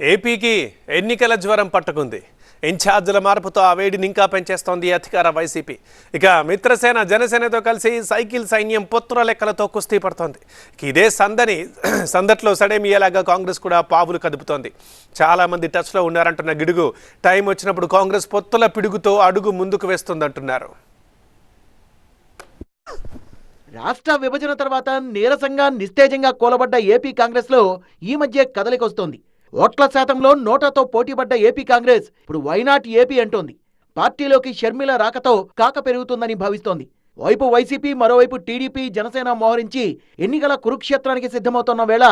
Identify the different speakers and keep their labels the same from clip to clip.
Speaker 1: ఏపీకి ఎన్నికల జ్వరం పట్టుకుంది. ఇన్ఛార్జీల మార్పుతో ఆ వేడిని ఇంకా పెంచేస్తోంది అధికార వైసీపీ. ఇక మిత్రసేన జనసేనతో కలిసి సైకిల్ సైన్యం పొత్తుల లెక్కలతో కుస్తీ పడుతోంది. ఇదే సందట్లో సడేమియేలాగా కాంగ్రెస్ కూడా పావులు కదుపుతోంది. చాలామంది టచ్లో ఉన్నారంటున్న గిడుగు టైం వచ్చినప్పుడు కాంగ్రెస్ పొత్తుల పిడుగుతో అడుగు ముందుకు వేస్తుందంటున్నారు.
Speaker 2: రాష్ట్ర విభజన తర్వాత నీరసంగా నిస్తేజంగా కూలబడ్డ ఏపీ కాంగ్రెస్లో ఈ మధ్య కదలికొస్తోంది. ఓట్ల శాతంలో నోటాతో పోటీపడ్డ ఏపీ కాంగ్రెస్ ఇప్పుడు వైనాట్ ఏపీ అంటోంది. పార్టీలోకి షర్మిల రాకతో కాక పెరుగుతుందని భావిస్తోంది. వైపు వైసీపీ, మరోవైపు టీడీపీ, జనసేన మోహరించి ఎన్నికల కురుక్షేత్రానికి సిద్ధమవుతున్న వేళ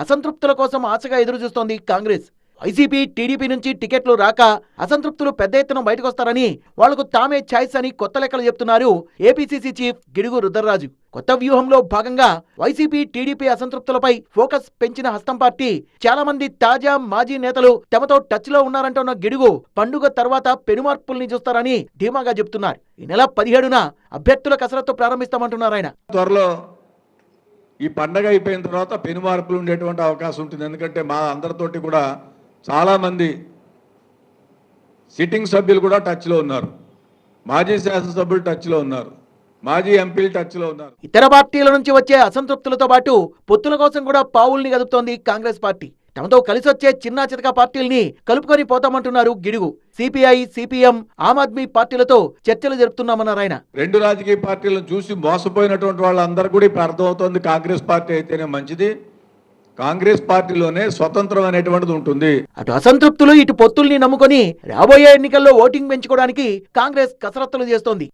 Speaker 2: అసంతృప్తుల కోసం ఆశగా ఎదురుచూస్తోంది కాంగ్రెస్. వైసీపీ, టీడీపీ నుంచి టికెట్లు రాక అసంతృప్తులు పెద్ద ఎత్తున బయటకొస్తారని, వాళ్లకు తామే ఛాయిస్ అని కొత్త లెక్కలు చెప్తున్నారు ఏపీసీసీ చీఫ్ గిడుగు రుద్రరాజు. కొత్త వ్యూహంలో భాగంగా వైసీపీ, టీడీపీ అసంతృప్తులపై ఫోకస్ పెంచిన హస్తం పార్టీ చాలా మంది తాజా మాజీ నేతలు తమతో టచ్ లో ఉన్నారంటున్న గిడుగు పండుగ తర్వాత పెనుమార్పుల్ని చూస్తారని ధీమాగా చెబుతున్నారు. ఈ నెల 17న అభ్యర్థుల కసరత్తు ప్రారంభిస్తామంటున్నారు ఆయన.
Speaker 3: త్వరలో ఈ పండగ అయిపోయిన తర్వాత పెనుమార్పులు ఉండేటువంటి అవకాశం ఉంటుంది. ఎందుకంటే మా అందరితోటి కూడా చాలామంది సిట్టింగ్ సభ్యులు కూడా టచ్లో ఉన్నారు, మాజీ శాసనసభ్యులు టచ్లో ఉన్నారు, మాజీ ఎంపీలు టచ్లో ఉన్నారు.
Speaker 2: ఇతర పార్టీల నుంచి వచ్చే అసంతృప్తులతో పాటు పొత్తుల కోసం కూడా పావుల్ని కదుపుతోంది కాంగ్రెస్ పార్టీ. తమతో కలిసొచ్చే చిన్నా చితక పార్టీల్ని కలుపుకొని పోతామంటున్నారు గిడుగు. సిపిఐ, సిపిఎం, ఆమ్ ఆద్మీ పార్టీలతో చర్చలు జరుపుతున్నామన్నారు ఆయన.
Speaker 3: రెండు రాజకీయ పార్టీలను చూసి మోసపోయినటువంటి వాళ్ళందరూ కూడా ఇప్పుడు అర్థమవుతోంది, కాంగ్రెస్ పార్టీ అయితేనే మంచిది, కాంగ్రెస్ పార్టీలోనే స్వతంత్రం అనేటువంటిది ఉంటుంది.
Speaker 2: అటు అసంతృప్తులు, ఇటు పొత్తుల్ని నమ్ముకొని రాబోయే ఎన్నికల్లో ఓటింగ్ పెంచుకోవడానికి కాంగ్రెస్ కసరత్తులు చేస్తోంది.